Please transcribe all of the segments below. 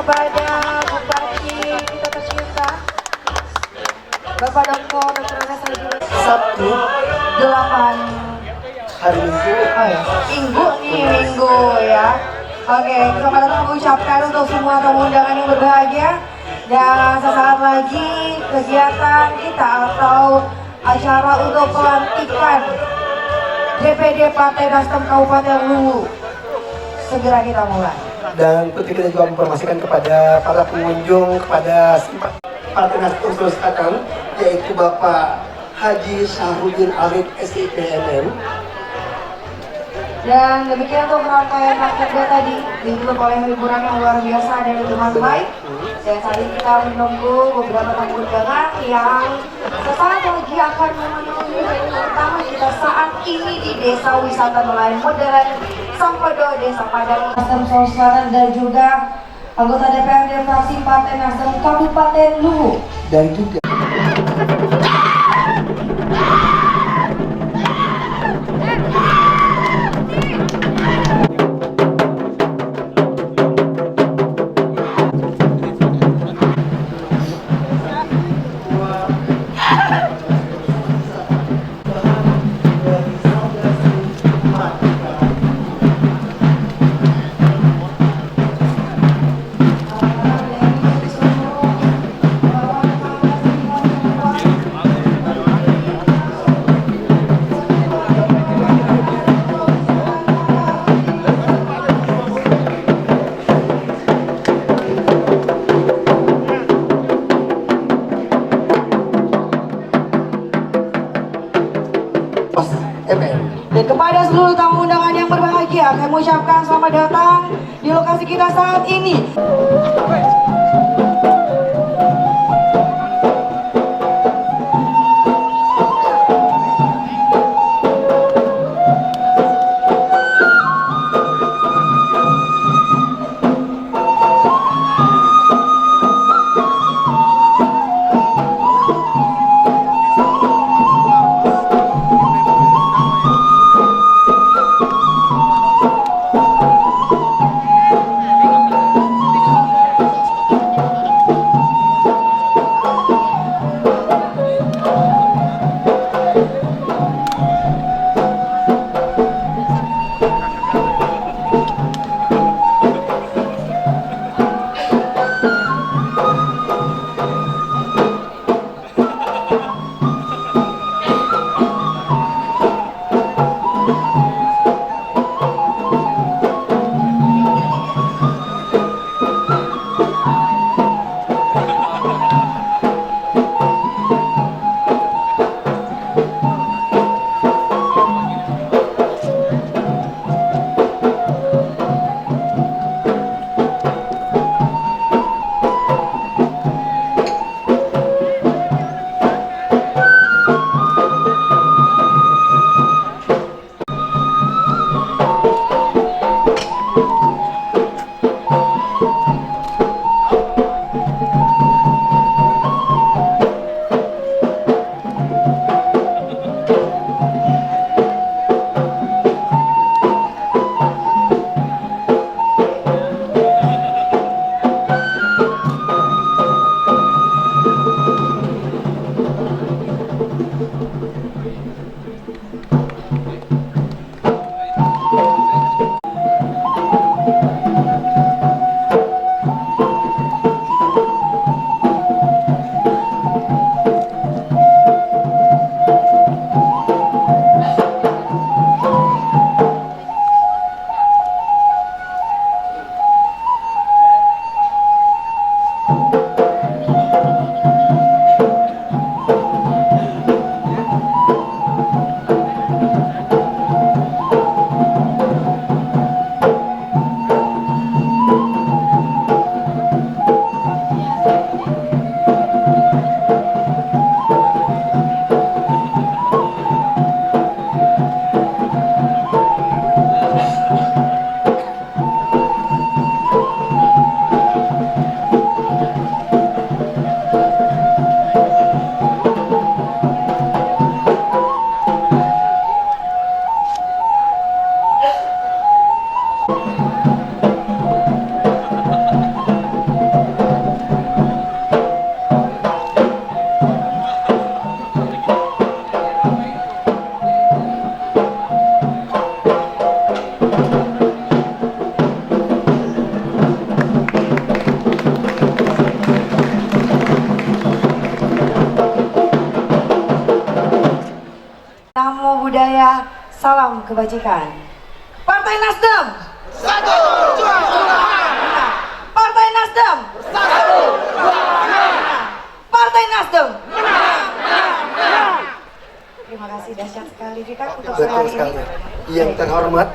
kepada Bupati kita tercinta Bapak Dr. Anas Sajid. Sabtu 8 hari Minggu. Oh ya, Minggu ya. Oke, selamat datang mengucapkan untuk semua tamu undangan yang berbahagia. Dan sesaat lagi kegiatan kita atau acara untuk pelantikan DPD Partai Nasdem Kabupaten Luwu segera kita mulai. Dan tentu kita juga mempermastikan kepada para pengunjung, kepada Partai Nasdem Sulawesi Selatan, yaitu Bapak Haji Syahrudin Arif SIPNM. Dan demikian untuk rangkaian rakyat tadi ditutup oleh hiburan yang luar biasa dari teman baik. Dan saat ini kita menunggu beberapa tamu undangan yang sesaat lagi akan memenuhi venue utama kita saat ini di Desa Wisata Nelayan Modern Sampedo, Desa Padang, Nasdem Sulawesi Selatan, dan juga anggota DPRD fraksi Partai Nasdem Kabupaten Luwu. Dan juga Dan kepada seluruh tamu undangan yang berbahagia, kami mengucapkan selamat datang di lokasi kita saat ini. budaya, salam kebajikan. Partai Nasdem. Satu, Partai Nasdem. satu, Partai Nasdem. Terima kasih dahsyat sekali Vika untuk sore betul hari sekali. ini. Yang terhormat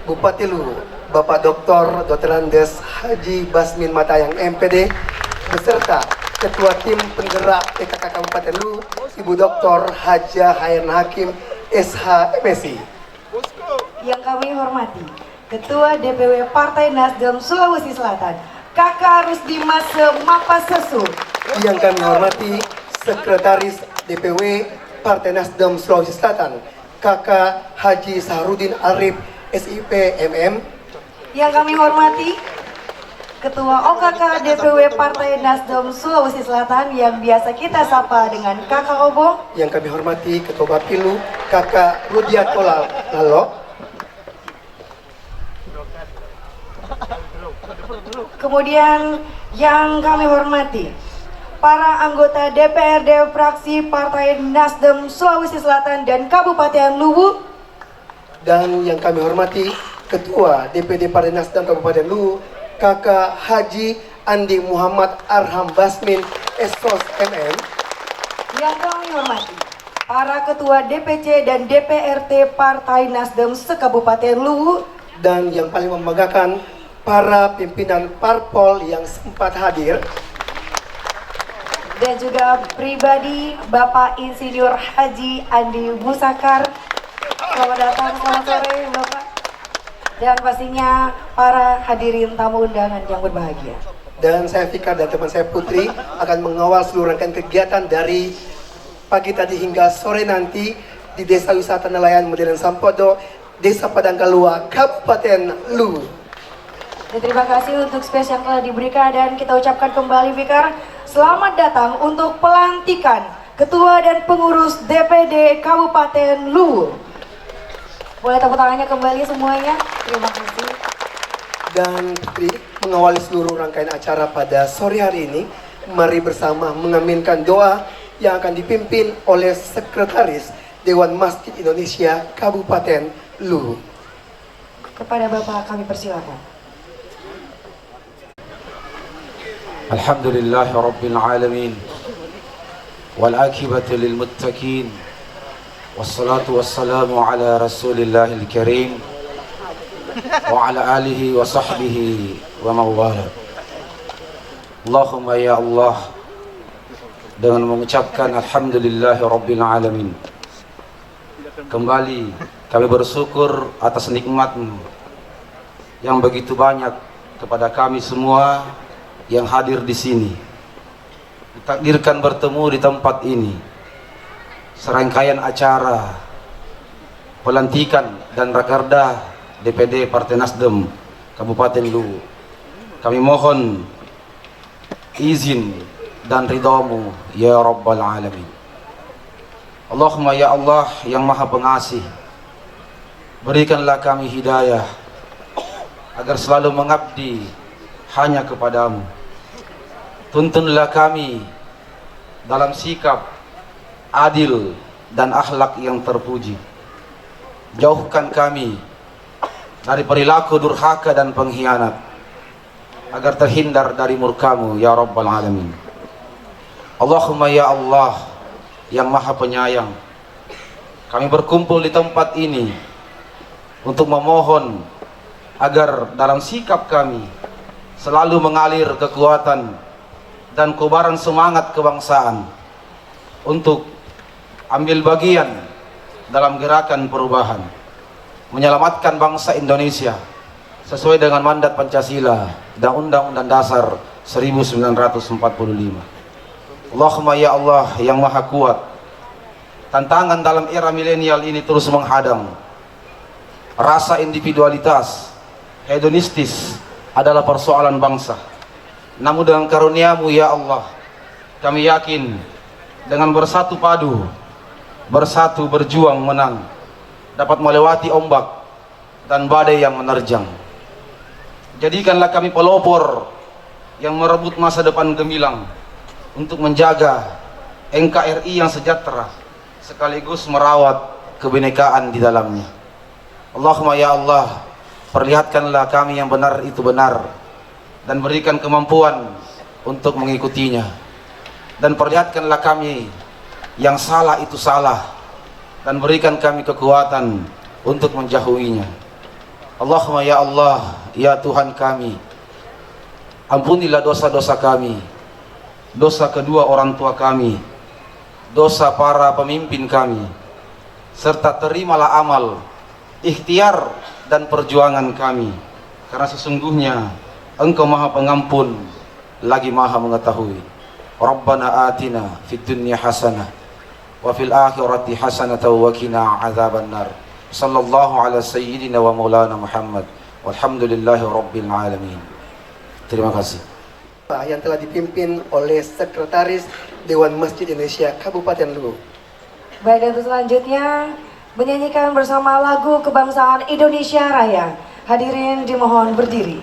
Bupati Luwu, Bapak Dr. Andes Haji Basmin Matayang MPD, beserta Ketua Tim Penggerak PKK Kabupaten Luwu, Ibu Dr. Haja Hayan Hakim SH MSI. Yang kami hormati Ketua DPW Partai Nasdem Sulawesi Selatan, Kakak Rusdi Mase Mapasesu. Yang kami hormati Sekretaris DPW Partai Nasdem Sulawesi Selatan, Kakak Haji Sahrudin Arif SIP MM. Yang kami hormati Ketua OKK DPW Partai Nasdem Sulawesi Selatan yang biasa kita sapa dengan Kakak Obong. Yang kami hormati Ketua Bapilu Kakak Rudiatola Lalo. Kemudian yang kami hormati para anggota DPRD fraksi Partai Nasdem Sulawesi Selatan dan Kabupaten Luwu. Dan yang kami hormati Ketua DPD Partai Nasdem Kabupaten Luwu Kakak Haji Andi Muhammad Arham Basmin Esos MM. Yang kami hormati para Ketua DPC dan DPRT Partai Nasdem se-Kabupaten Luwu. Dan yang paling membanggakan para pimpinan parpol yang sempat hadir. Dan juga pribadi Bapak Insinyur Haji Andi Musakar. Selamat datang, selamat sore Bapak. Dan pastinya para hadirin tamu undangan yang berbahagia. Dan saya Fikar dan teman saya Putri akan mengawal seluruh rangkaian kegiatan dari pagi tadi hingga sore nanti di Desa Wisata Nelayan Modern Sampodo, Desa Padang Kalua, Kabupaten Luwu. Dan terima kasih untuk space yang telah diberikan dan kita ucapkan kembali Fikar, selamat datang untuk pelantikan Ketua dan Pengurus DPD Kabupaten Luwu. Boleh tepuk tangannya kembali semuanya. Terima kasih. Dan Putri mengawali seluruh rangkaian acara pada sore hari ini, mari bersama mengaminkan doa yang akan dipimpin oleh Sekretaris Dewan Masjid Indonesia Kabupaten Luwu. Kepada Bapak kami persilakan. Alhamdulillahi Rabbil Alamin, wal akibatu lil muttaqin, wassalatu wassalamu ala rasulillahil karim wa ala alihi wa sahbihi wa mawala. Allahumma ya Allah, dengan mengucapkan Alhamdulillahi Rabbil Alamin, kembali kami bersyukur atas nikmat-Mu yang begitu banyak kepada kami semua yang hadir di sini. Ditakdirkan bertemu di tempat ini. Serangkaian acara pelantikan dan rakerda DPD Partai Nasdem Kabupaten Luwu. Kami mohon izin dan ridhamu ya Rabbal Alamin. Allahumma ya Allah yang Maha Pengasih, berikanlah kami hidayah agar selalu mengabdi hanya kepadamu. Tuntunlah kami dalam sikap adil dan akhlak yang terpuji. Jauhkan kami dari perilaku durhaka dan pengkhianat, agar terhindar dari murkamu ya Rabbal Alamin. Allahumma ya Allah yang Maha Penyayang, kami berkumpul di tempat ini untuk memohon agar dalam sikap kami selalu mengalir kekuatan dan kobaran semangat kebangsaan untuk ambil bagian dalam gerakan perubahan, menyelamatkan bangsa Indonesia sesuai dengan mandat Pancasila dan Undang-Undang Dasar 1945. Allahumma ya Allah yang Maha Kuat, tantangan dalam era milenial ini terus menghadang. Rasa individualitas, hedonistis adalah persoalan bangsa. Namun dengan karunia-Mu ya Allah, kami yakin dengan bersatu padu, bersatu berjuang menang, dapat melewati ombak dan badai yang menerjang. Jadikanlah kami pelopor yang merebut masa depan gemilang untuk menjaga NKRI yang sejahtera, sekaligus merawat kebinekaan di dalamnya. Allahumma ya Allah, perlihatkanlah kami yang benar itu benar dan berikan kemampuan untuk mengikutinya, dan perlihatkanlah kami yang salah itu salah dan berikan kami kekuatan untuk menjauhinya. Allahumma ya Allah, ya Tuhan kami, ampunilah dosa-dosa kami, dosa kedua orang tua kami, dosa para pemimpin kami, serta terimalah amal, ikhtiar dan perjuangan kami, karena sesungguhnya Engkau Maha Pengampun lagi Maha Mengetahui. Rabbana atina fid dunya hasanah wa fil akhirati hasanah wa qina adzabannar. Sallallahu ala sayyidina wa maulana Muhammad walhamdulillahi rabbil alamin. Terima kasih. Yang telah dipimpin oleh Sekretaris Dewan Masjid Indonesia Kabupaten Luwu. Baik, dan untuk selanjutnya menyanyikan bersama lagu kebangsaan Indonesia Raya. Hadirin dimohon berdiri.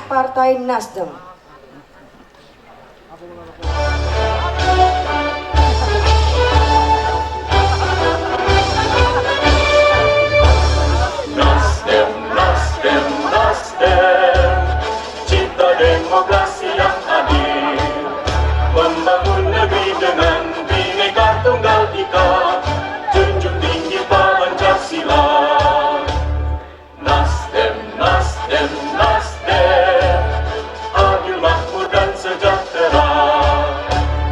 Partai Nasdem. Nasdem, Nasdem, Nasdem, cinta demokrasi yang adil, membangun negeri dengan Bhinneka Tunggal Ika, junjung tinggi Pancasila. Nasdem, Nasdem, Nasdem, adil, makmur dan sejahtera,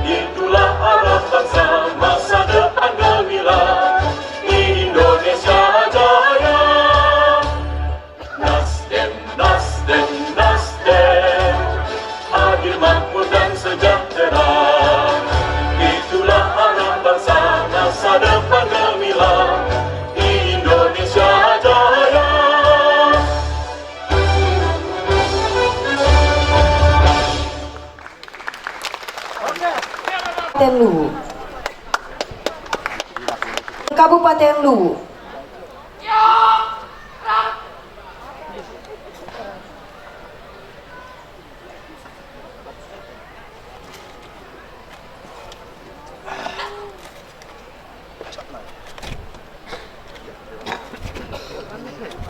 itulah arah bangsa masa depan gemilang di Indonesia Jaya. Nasdem, Nasdem, Nasdem, adil, makmur dan sejahtera, itulah arah bangsa masa depan gemilang di Indonesia Jaya. Kabupaten Luwu. Kabupaten Luwu.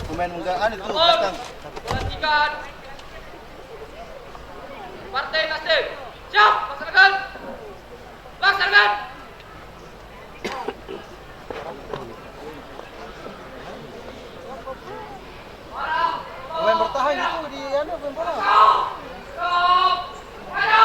Pemain munggahan itu belakang. Perhatikan. Partai Nasdem. Siap, laksanakan. Laksanakan. Pemain bertahan itu di anu pemain bola. Stop. Ayo.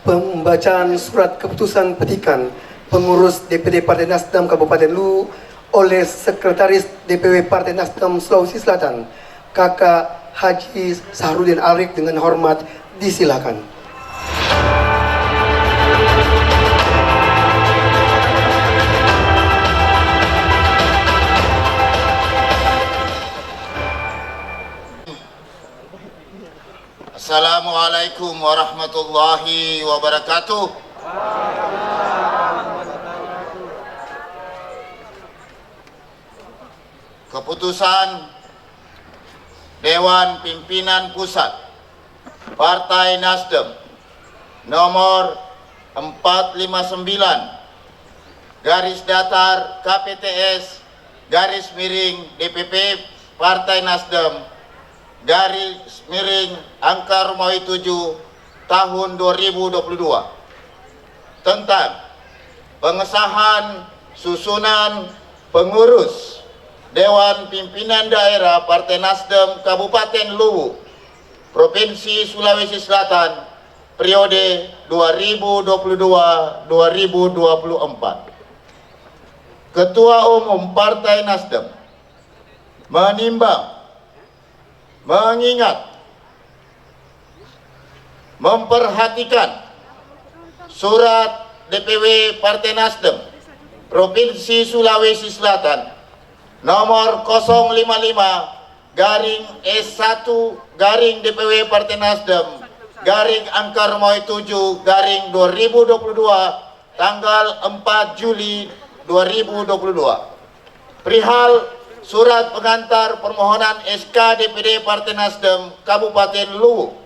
Pembacaan surat keputusan petikan pengurus DPD Partai Nasdem Kabupaten Luwu oleh Sekretaris DPW Partai Nasdem Sulawesi Selatan, Kakak Haji Sahrudin Arif dengan hormat disilakan. Assalamualaikum warahmatullahi wabarakatuh. Keputusan Dewan Pimpinan Pusat Partai Nasdem nomor 459 garis datar KPTS garis miring DPP Partai Nasdem garis miring angka Romawi 7 tahun 2022 tentang pengesahan susunan pengurus Dewan Pimpinan Daerah Partai Nasdem Kabupaten Luwu Provinsi Sulawesi Selatan periode 2022-2024. Ketua Umum Partai Nasdem menimbang, mengingat, memperhatikan surat DPW Partai Nasdem Provinsi Sulawesi Selatan nomor 055/S1/DPW Partai Nasdem angka Romawi 7/2022 tanggal 4 Juli 2022 perihal surat pengantar permohonan SK DPD Partai Nasdem Kabupaten Luwu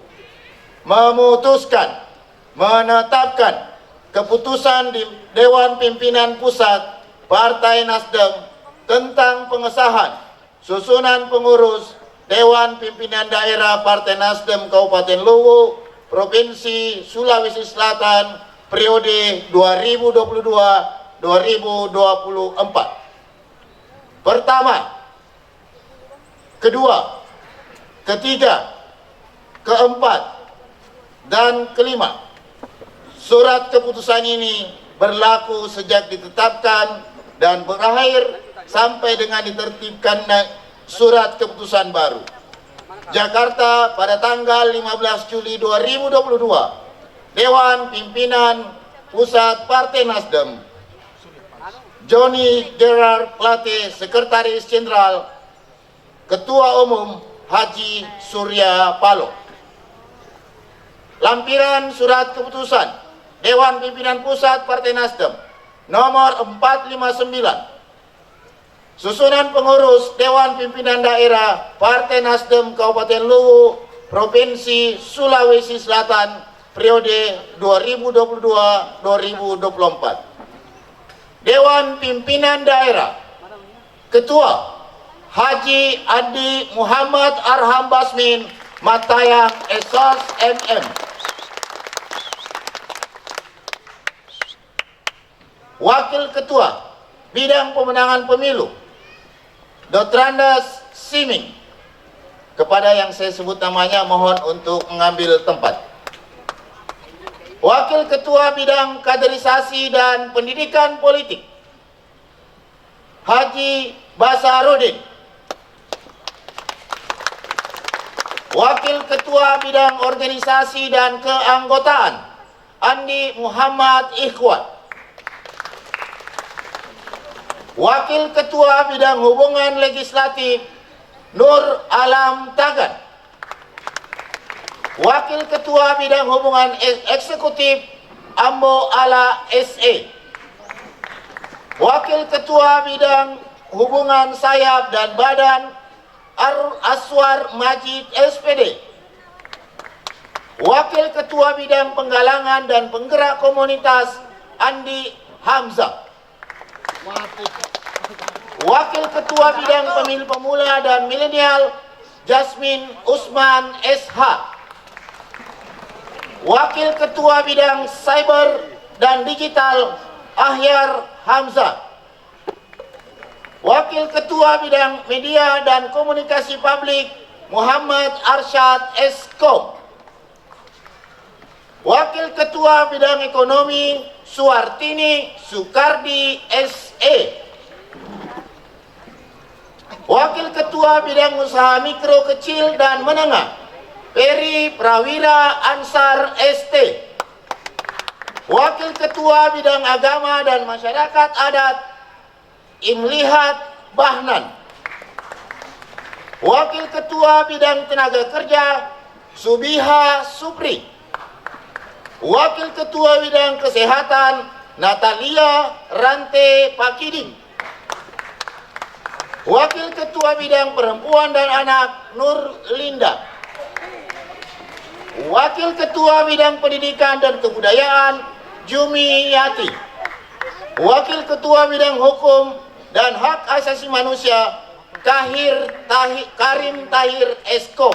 memutuskan menetapkan keputusan di Dewan Pimpinan Pusat Partai Nasdem tentang pengesahan susunan pengurus Dewan Pimpinan Daerah Partai Nasdem Kabupaten Luwu Provinsi Sulawesi Selatan periode 2022-2024. Pertama, kedua, ketiga, keempat, dan kelima. Surat keputusan ini berlaku sejak ditetapkan dan berakhir sampai dengan ditertibkan surat keputusan baru. Jakarta pada tanggal 15 Juli 2022. Dewan Pimpinan Pusat Partai Nasdem Johnny Gerard Plate, Sekretaris Jenderal, Ketua Umum Haji Surya Paloh. Lampiran surat keputusan Dewan Pimpinan Pusat Partai Nasdem nomor 459. Susunan pengurus Dewan Pimpinan Daerah Partai Nasdem Kabupaten Luwu Provinsi Sulawesi Selatan periode 2022-2024. Dewan Pimpinan Daerah Ketua Haji Adi Muhammad Arham Basmin Matayang Esos MM. Wakil Ketua Bidang Pemenangan Pemilu Dr. Andas Siming. Kepada yang saya sebut namanya mohon untuk mengambil tempat. Wakil Ketua Bidang Kaderisasi dan Pendidikan Politik Haji Basarudin. Wakil Ketua Bidang Organisasi dan Keanggotaan Andi Muhammad Ikhwan. Wakil Ketua Bidang Hubungan Legislatif Nur Alam Tagan. Wakil Ketua Bidang Hubungan Eksekutif Ambo Ala SE. Wakil Ketua Bidang Hubungan Sayap dan Badan Aswar Majid SPD. Wakil Ketua Bidang Penggalangan dan Penggerak Komunitas Andi Hamzah. Wakil Ketua Bidang Pemilih Pemula dan Milenial Jasmine Usman SH. Wakil Ketua Bidang Cyber dan Digital Ahyar Hamzah. Wakil Ketua Bidang Media dan Komunikasi Publik Muhammad Arsyad Eskom. Wakil Ketua Bidang Ekonomi Suartini Sukardi SE. Wakil Ketua Bidang Usaha Mikro Kecil dan Menengah Peri Prawira Ansar ST. Wakil Ketua Bidang Agama dan Masyarakat Adat Imlihat Bahnan. Wakil Ketua Bidang Tenaga Kerja Subiha Supri. Wakil Ketua Bidang Kesehatan Natalia Rante Pakiding. Wakil Ketua Bidang Perempuan dan Anak Nur Linda. Wakil Ketua Bidang Pendidikan dan Kebudayaan Jumi Yati. Wakil Ketua Bidang Hukum dan Hak Asasi Manusia Karim Tahir Eskom.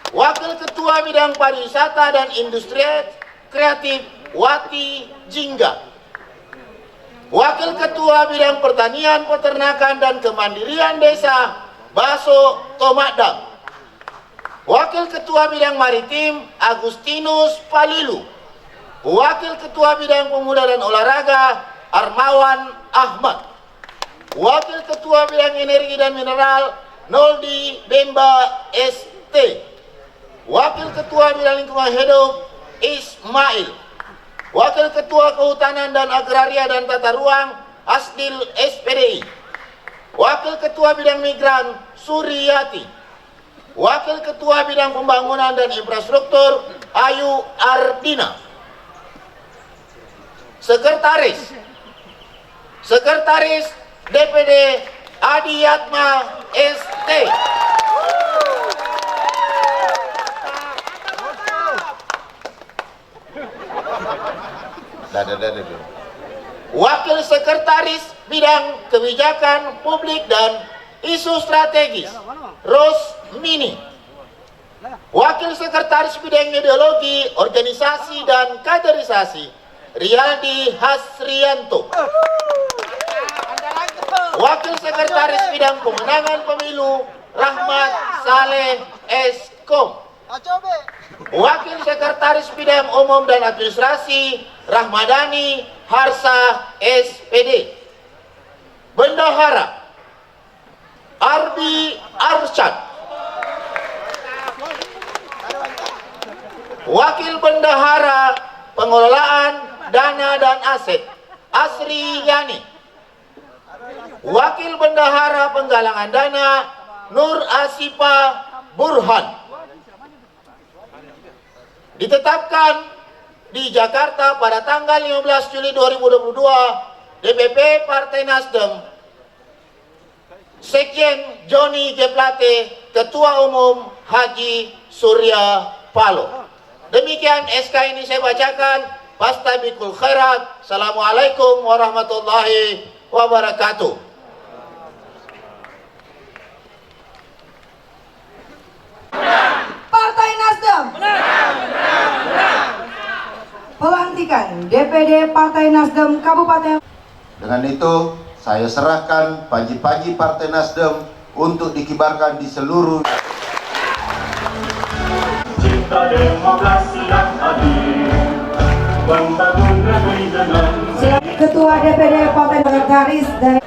Wakil Ketua Bidang Pariwisata dan Industri Kreatif Wati Jingga. Wakil Ketua Bidang Pertanian, Peternakan dan Kemandirian Desa Baso Tomadang. Wakil Ketua Bidang Maritim Agustinus Palilu. Wakil Ketua Bidang Pemuda dan Olahraga Armawan Ahmad. Wakil Ketua Bidang Energi dan Mineral Noldi Bemba ST. Wakil Ketua Bidang Lingkungan Hidup Ismail. Wakil Ketua Kehutanan dan Agraria dan Tata Ruang Asdil SPDI. Wakil Ketua Bidang Migran Suryati. Wakil Ketua Bidang Pembangunan dan Infrastruktur Ayu Ardina. Sekretaris DPD Adi Yatma ST. Wakil Sekretaris Bidang Kebijakan Publik dan Isu Strategis Rosmini. Wakil Sekretaris Bidang Ideologi, Organisasi dan Kaderisasi Riyaldi Hasrianto. Wakil Sekretaris Bidang Pemenangan Pemilu Rahmat Saleh Eskom. Wakil Sekretaris Bidang Umum dan Administrasi Rahmadani Harsa SPD. Bendahara Arbi Arsyad. Wakil Bendahara Pengelolaan Dana dan Aset Asri Yani. Wakil Bendahara Penggalangan Dana Nur Asipa Burhan. Ditetapkan di Jakarta pada tanggal 15 Juli 2022, DPP Partai Nasdem, Sekjen Joni G. Plate, Ketua Umum Haji Surya Paloh. Demikian SK ini saya bacakan. Fastabikul khairat. Assalamualaikum warahmatullahi wabarakatuh. Partai Nasdem. Pelantikan DPD Partai Nasdem Kabupaten. Dengan itu, saya serahkan panji-panji Partai Nasdem untuk dikibarkan di seluruh. Cinta demokrasi yang adil, membangun negeri dengan Ketua DPD Partai Sekretaris dari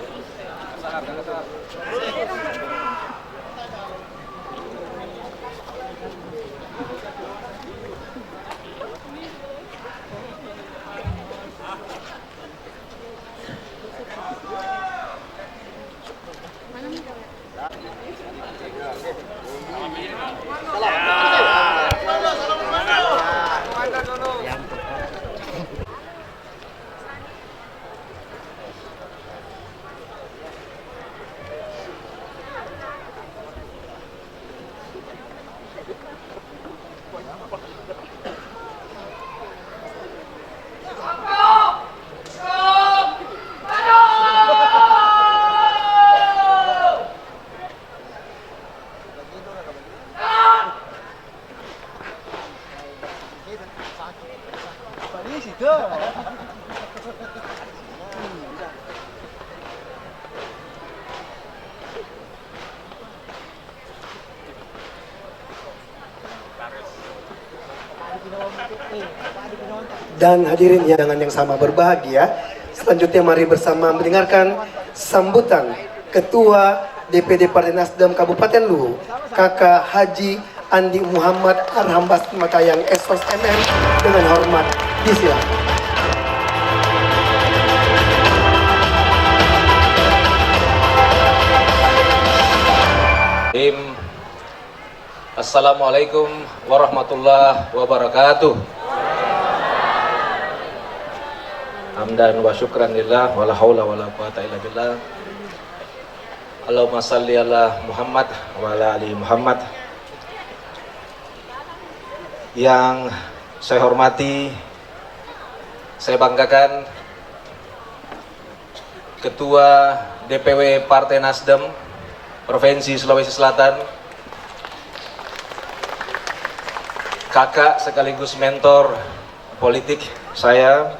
Dan hadirin yang sama berbahagia, selanjutnya mari bersama mendengarkan sambutan Ketua DPD Partai Nasdem Kabupaten Luwu, Kakak Haji Andi Muhammad Arham Basmin Matayang SOS MM dengan hormat disilakan. Assalamualaikum warahmatullahi wabarakatuh. Hamdan wa syukran lillah wa la haula wa la quwata illa billah. Allahumma salli ala Muhammad wa ala ali Muhammad. Yang saya hormati, saya banggakan Ketua DPW Partai Nasdem Provinsi Sulawesi Selatan, kakak sekaligus mentor politik saya.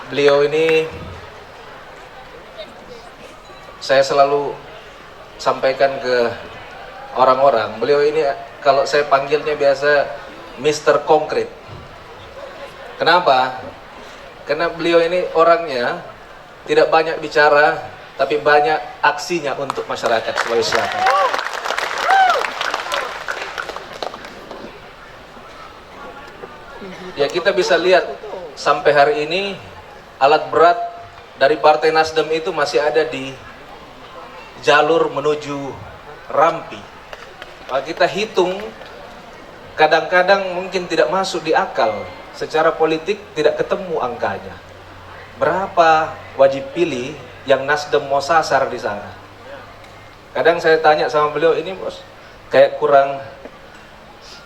Beliau ini saya selalu sampaikan ke orang-orang, beliau ini kalau saya panggilnya biasa Mr. Konkret. Kenapa? Karena beliau ini orangnya tidak banyak bicara, tapi banyak aksinya untuk masyarakat Sulawesi Selatan. Ya, kita bisa lihat sampai hari ini alat berat dari Partai Nasdem itu masih ada di jalur menuju Rampi. Kalau kita hitung, kadang-kadang mungkin tidak masuk di akal. Secara politik tidak ketemu angkanya. Berapa wajib pilih yang Nasdem mau sasar di sana? Kadang saya tanya sama beliau, ini bos, kayak kurang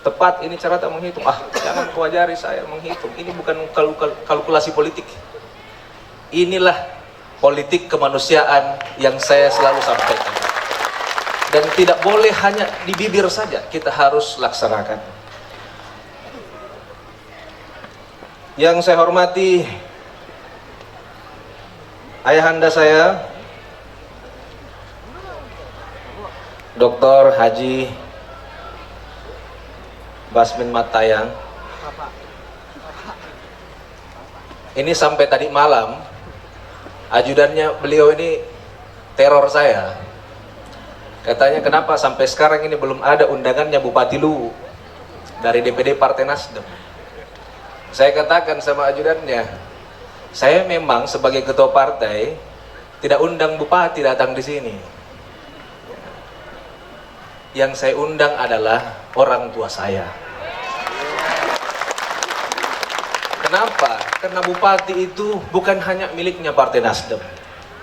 tepat ini cara tak menghitung. Jangan kau ajari saya menghitung. Ini bukan kalkulasi politik. Inilah politik kemanusiaan yang saya selalu sampaikan. Dan tidak boleh hanya di bibir saja, kita harus laksanakan. Yang saya hormati ayahanda saya, Dr. Haji Basmin Matayang. Ini sampai tadi malam ajudannya beliau ini teror saya. Katanya kenapa sampai sekarang ini belum ada undangannya Bupati Luwu dari DPD Partai Nasdem. Saya katakan sama ajudannya, saya memang sebagai ketua partai tidak undang Bupati datang di sini. Yang saya undang adalah orang tua saya. Kenapa? Karena Bupati itu bukan hanya miliknya Partai Nasdem.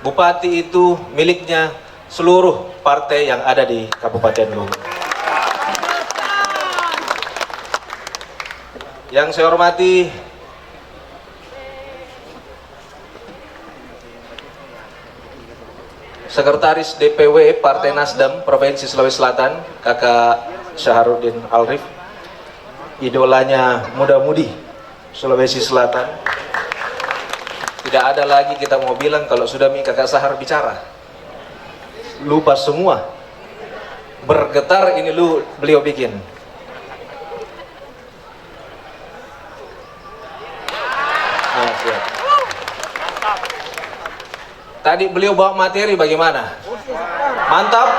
Bupati itu miliknya seluruh partai yang ada di Kabupaten Luwu. Yang saya hormati Sekretaris DPW Partai Nasdem Provinsi Sulawesi Selatan, Kakak Syahrudin Alrif, idolanya muda-mudi Sulawesi Selatan. Tidak ada lagi kita mau bilang kalau sudah Kakak Sahar bicara lupa semua. Bergetar ini beliau bikin. Siap. Tadi beliau bawa materi bagaimana? Mantap?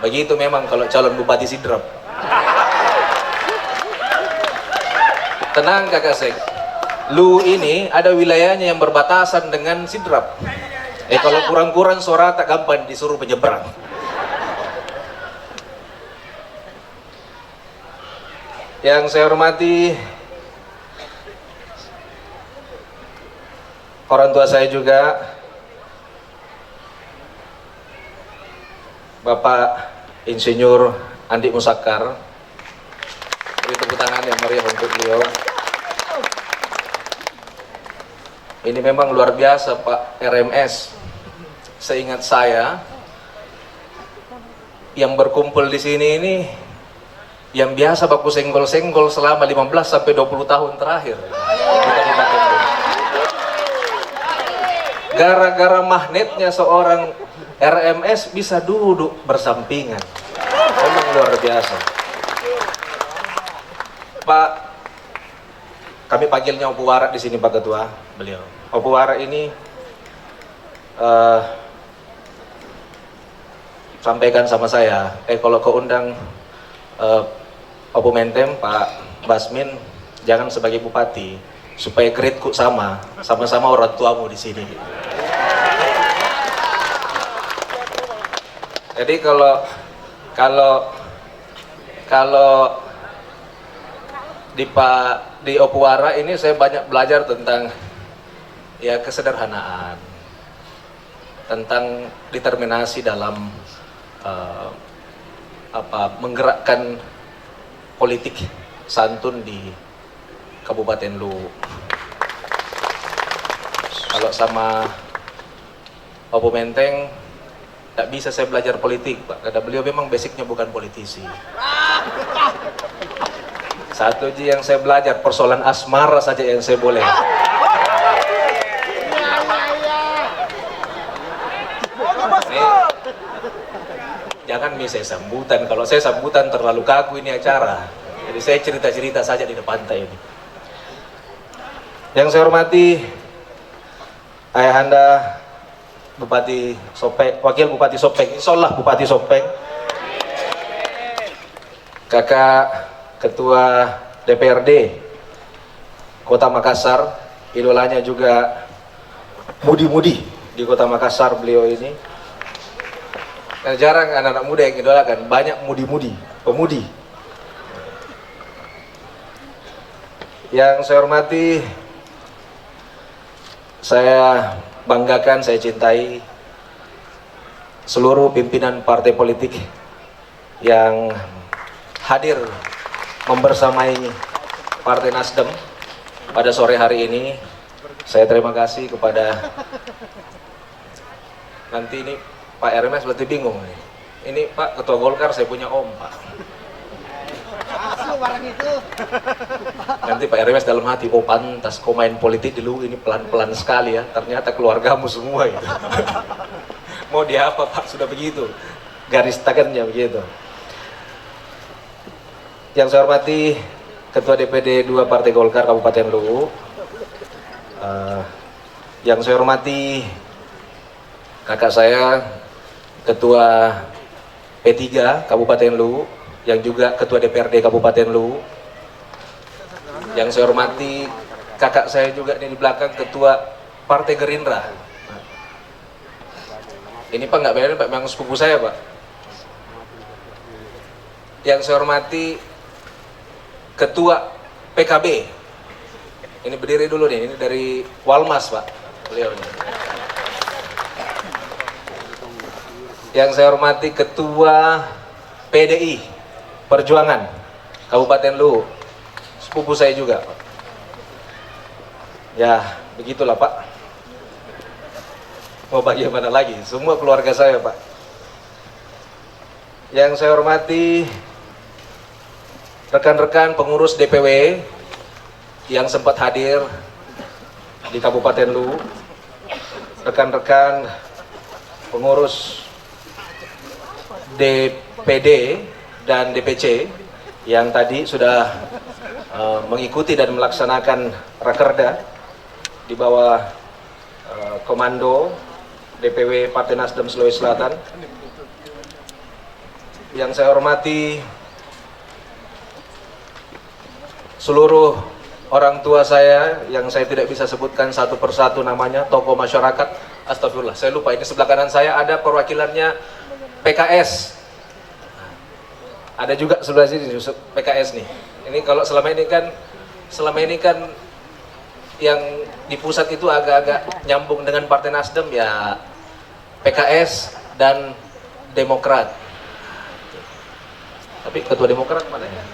Begitu memang kalau calon Bupati Sidrap. Tenang Kakak Sek, Luwu ini ada wilayahnya yang berbatasan dengan Sidrap. Kalau kurang-kurang suara tak gampang disuruh penyeberang. Yang saya hormati orang tua saya juga, Bapak Insinyur Andi Musakar. Beri tepuk tangan yang meriah untuk beliau. Ini memang luar biasa Pak RMS. Seingat saya, yang berkumpul di sini ini yang biasa baku senggol-senggol selama 15 sampai 20 tahun terakhir. Gara-gara magnetnya seorang RMS bisa duduk bersampingan. Memang luar biasa. Pak, kami panggilnya Opu Warak di sini Pak Ketua, beliau. Opu Warak ini sampaikan sama saya, kalau kau undang Opu Mentem, Pak Basmin, jangan sebagai bupati, supaya grade-ku sama-sama orang tuamu di sini. Jadi kalau di Opu Warak ini saya banyak belajar tentang ya kesederhanaan, tentang determinasi dalam menggerakkan politik santun di Kabupaten Luwu. Kalau sama Opu Menteng tak bisa saya belajar politik, Pak, karena beliau memang basicnya bukan politisi. Satu aja yang saya belajar, persoalan asmara saja yang saya boleh. Jangan saya sambutan, kalau saya sambutan terlalu kaku ini acara. Jadi saya cerita-cerita saja di depan ini. Yang saya hormati Ayahanda Bupati Sopeng, Wakil Bupati Sopeng, insyaallah Bupati Sopeng, Kakak Ketua DPRD Kota Makassar, idolanya juga mudi-mudi di Kota Makassar beliau ini. Karena jarang anak-anak muda yang idolakan, banyak mudi-mudi, pemudi. Yang saya hormati, saya banggakan, saya cintai seluruh pimpinan partai politik yang hadir membersamai Partai Nasdem pada sore hari ini. Saya terima kasih kepada, nanti ini Pak RMS berarti bingung nih. Ini Pak Ketua Golkar, saya punya om Pak. Nanti Pak RMS dalam hati, oh pantas kau main politik dulu ini pelan-pelan sekali ya. Ternyata keluargamu semua itu. Mau dia apa Pak, sudah begitu. Garis tangannya begitu. Yang saya hormati Ketua DPD 2 Partai Golkar Kabupaten Luwu. Yang saya hormati kakak saya Ketua P3 Kabupaten Luwu, yang juga Ketua DPRD Kabupaten Luwu. Yang saya hormati kakak saya juga ini di belakang, Ketua Partai Gerindra. Ini Pak nggak benar Pak, memang sepupu saya Pak. Yang saya hormati Ketua PKB. Ini berdiri dulu nih, ini dari Walmas Pak, beliau nih. Yang saya hormati Ketua PDI Perjuangan Kabupaten Luwu, sepupu saya juga Pak. Ya begitulah Pak, mau bagaimana lagi, semua keluarga saya Pak. Yang saya hormati rekan-rekan pengurus DPW yang sempat hadir di Kabupaten Luwu, rekan-rekan pengurus DPD dan DPC yang tadi sudah mengikuti dan melaksanakan rakerda di bawah komando DPW Partai Nasdem Sulawesi Selatan. Yang saya hormati seluruh orang tua saya yang saya tidak bisa sebutkan satu persatu namanya, tokoh masyarakat. Astagfirullah, saya lupa, ini sebelah kanan saya ada perwakilannya PKS. Ada juga sebelah sini PKS nih. Ini kalau selama ini kan yang di pusat itu agak-agak nyambung dengan Partai Nasdem ya, PKS dan Demokrat. Tapi Ketua Demokrat mana ya?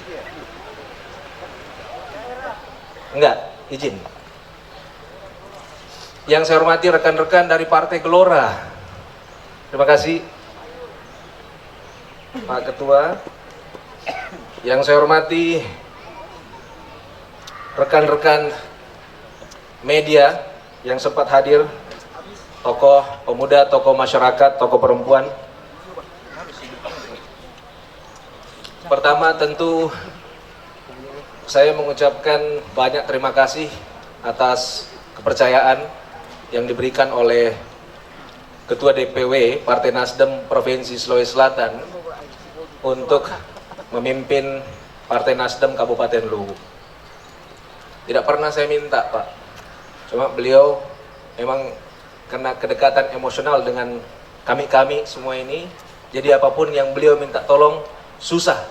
Enggak, izin. Yang saya hormati rekan-rekan dari Partai Gelora. Terima kasih Pak Ketua. Yang saya hormati rekan-rekan media yang sempat hadir, tokoh pemuda, tokoh masyarakat, tokoh perempuan. Pertama tentu saya mengucapkan banyak terima kasih atas kepercayaan yang diberikan oleh Ketua DPW Partai Nasdem Provinsi Sulawesi Selatan untuk memimpin Partai Nasdem Kabupaten Luwu. Tidak pernah saya minta, Pak. Cuma beliau memang karena kedekatan emosional dengan kami semua ini, jadi apapun yang beliau minta tolong, susah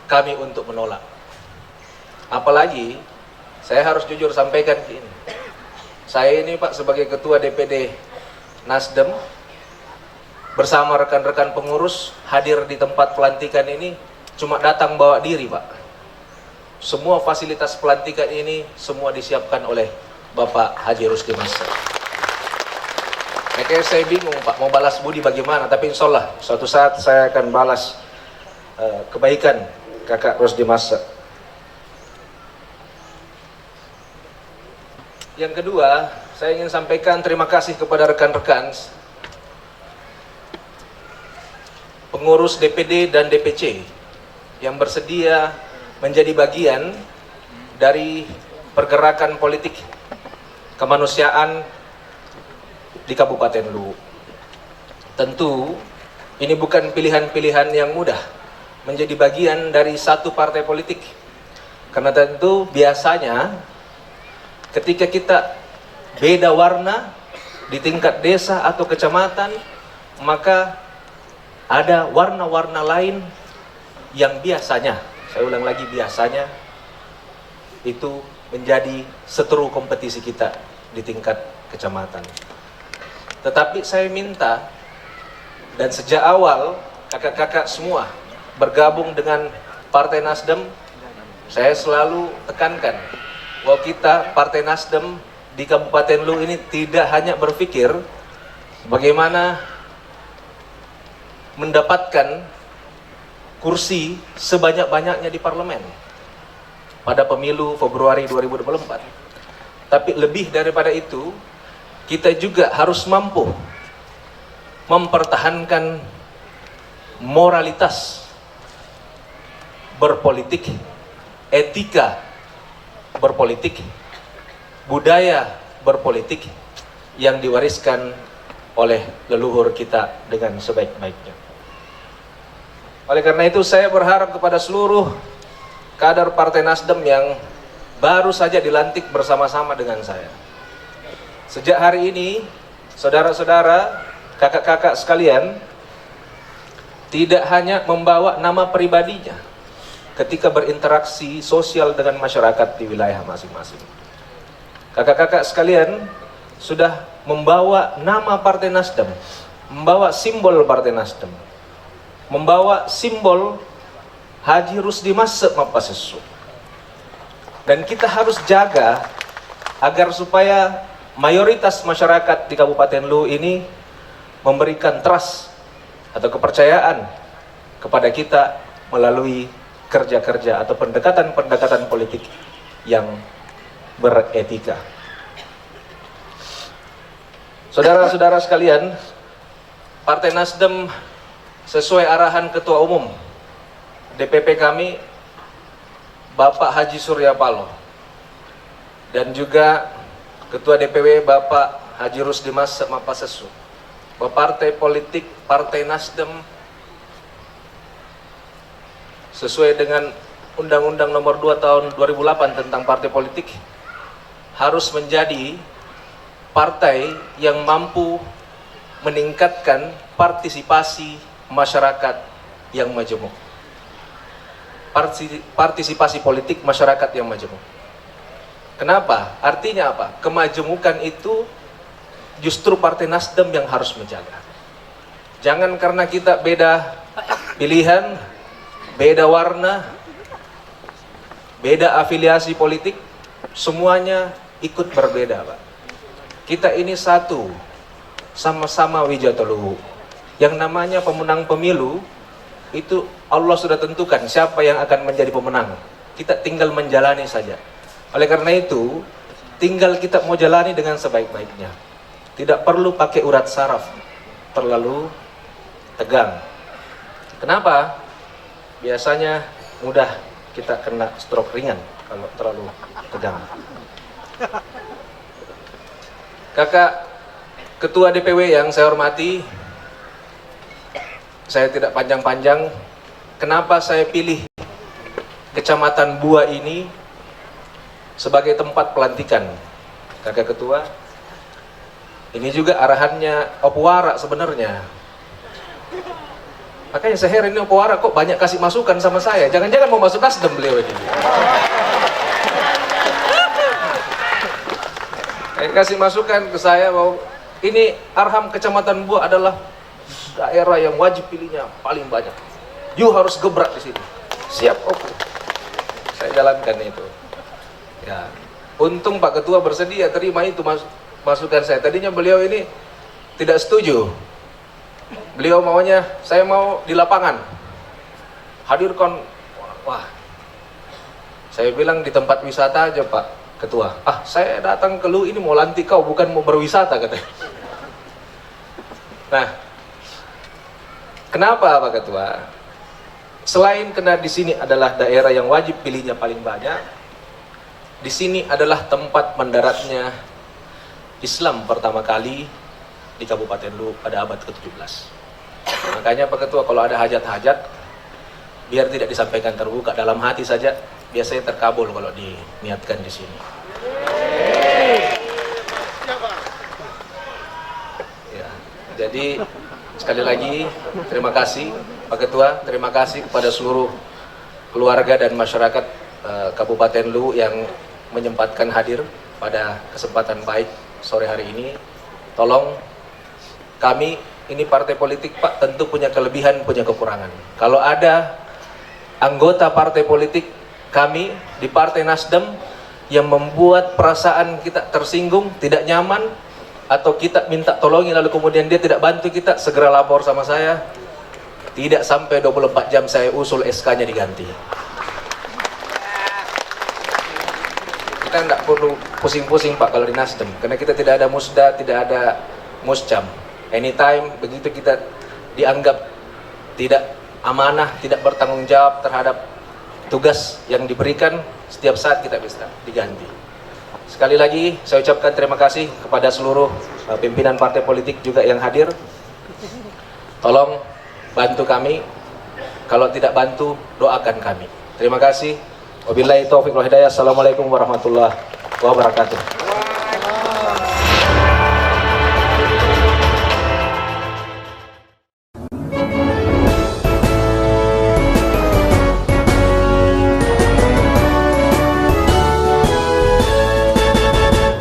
kami untuk menolak. Apalagi, saya harus jujur sampaikan ini. Saya ini, Pak, sebagai Ketua DPD Nasdem, bersama rekan-rekan pengurus, hadir di tempat pelantikan ini, cuma datang bawa diri, Pak. Semua fasilitas pelantikan ini, semua disiapkan oleh Bapak Haji Rusdi Massa. Makanya saya bingung, Pak, mau balas budi bagaimana, tapi insya Allah suatu saat saya akan balas kebaikan Kakak Rusdi Massa. Yang kedua, saya ingin sampaikan terima kasih kepada rekan-rekan pengurus DPD dan DPC yang bersedia menjadi bagian dari pergerakan politik kemanusiaan di Kabupaten Luwu. Tentu ini bukan pilihan-pilihan yang mudah menjadi bagian dari satu partai politik, karena tentu biasanya ketika kita beda warna di tingkat desa atau kecamatan, maka ada warna-warna lain yang biasanya, saya ulang lagi, biasanya itu menjadi seteru kompetisi kita di tingkat kecamatan. Tetapi saya minta, dan sejak awal kakak-kakak semua bergabung dengan Partai Nasdem, saya selalu tekankan bahwa kita Partai Nasdem di Kabupaten Luwu ini tidak hanya berpikir bagaimana mendapatkan kursi sebanyak-banyaknya di parlemen pada pemilu Februari 2024. Tapi lebih daripada itu, kita juga harus mampu mempertahankan moralitas berpolitik, etika berpolitik, budaya berpolitik yang diwariskan oleh leluhur kita dengan sebaik-baiknya. Oleh karena itu saya berharap kepada seluruh kader Partai Nasdem yang baru saja dilantik bersama-sama dengan saya. Sejak hari ini, saudara-saudara, kakak-kakak sekalian, tidak hanya membawa nama pribadinya ketika berinteraksi sosial dengan masyarakat di wilayah masing-masing. Kakak-kakak sekalian sudah membawa nama Partai Nasdem, membawa simbol Partai Nasdem, membawa simbol Haji Rusdi Massa Mapasesu. Dan kita harus jaga agar supaya mayoritas masyarakat di Kabupaten Luwu ini memberikan trust atau kepercayaan kepada kita melalui kerja-kerja atau pendekatan-pendekatan politik yang beretika. Saudara-saudara sekalian, Partai Nasdem sesuai arahan Ketua Umum DPP kami, Bapak Haji Surya Paloh, dan juga Ketua DPW Bapak Haji Rusdi Massa Mapasesu, bahwa partai politik Partai Nasdem sesuai dengan Undang-Undang Nomor 2 Tahun 2008 tentang partai politik harus menjadi partai yang mampu meningkatkan partisipasi masyarakat yang majemuk. Partisipasi politik masyarakat yang majemuk. Kenapa? Artinya apa? Kemajemukan itu justru Partai Nasdem yang harus menjaga. Jangan karena kita beda pilihan, beda warna, beda afiliasi politik, semuanya ikut berbeda, Pak. Kita ini satu, sama-sama Wijata Luwu. Yang namanya pemenang pemilu, itu Allah sudah tentukan siapa yang akan menjadi pemenang. Kita tinggal menjalani saja. Oleh karena itu, tinggal kita mau jalani dengan sebaik-baiknya. Tidak perlu pakai urat saraf terlalu tegang. Kenapa? Biasanya mudah kita kena stroke ringan. kalau terlalu tegang. Kakak Ketua DPW yang saya hormati, saya tidak panjang-panjang. Kenapa saya pilih Kecamatan Bua ini sebagai tempat pelantikan Kakak Ketua? Ini juga arahannya Opuara sebenarnya. Makanya saya heran ini Opuara kok banyak kasih masukan sama saya. Jangan-jangan mau masuk Nasdem beliau ini. Kasih masukan ke saya bahwa ini Arham Kecamatan Bua adalah daerah yang wajib pilihnya paling banyak. You harus gebrak di sini. Siap, oke. Saya jalankan itu. Ya, untung Pak Ketua bersedia terima itu masukan saya. Tadinya beliau ini tidak setuju. Beliau maunya saya mau di lapangan. Hadirkan. Wah. Saya bilang di tempat wisata aja Pak Ketua. Ah, saya datang ke lu ini mau lantik kau, bukan mau berwisata katanya. Nah, kenapa Pak Ketua? Selain karena di sini adalah daerah yang wajib pilihnya paling banyak, di sini adalah tempat mendaratnya Islam pertama kali di Kabupaten Lu pada abad ke-17. Makanya Pak Ketua kalau ada hajat-hajat, biar tidak disampaikan terbuka, dalam hati saja, biasanya terkabul kalau diniatkan di sini. Ya, jadi sekali lagi terima kasih Pak Ketua, terima kasih kepada seluruh keluarga dan masyarakat Kabupaten Lu yang menyempatkan hadir pada kesempatan baik sore hari ini. Tolong kami ini partai politik Pak tentu punya kelebihan, punya kekurangan. Kalau ada anggota partai politik kami di Partai Nasdem yang membuat perasaan kita tersinggung, tidak nyaman, atau kita minta tolongin lalu kemudian dia tidak bantu kita, segera lapor sama saya. Tidak sampai 24 jam saya usul SK-nya diganti. Kita tidak perlu pusing-pusing Pak kalau di Nasdem, karena kita tidak ada musda, tidak ada muscam. Anytime begitu kita dianggap tidak amanah, tidak bertanggung jawab terhadap tugas yang diberikan, setiap saat kita bisa diganti. Sekali lagi saya ucapkan terima kasih kepada seluruh pimpinan partai politik juga yang hadir. Tolong bantu kami, kalau tidak bantu doakan kami. Terima kasih. Wabillahi taufiq wal hidayah. Assalamualaikum warahmatullahi wabarakatuh.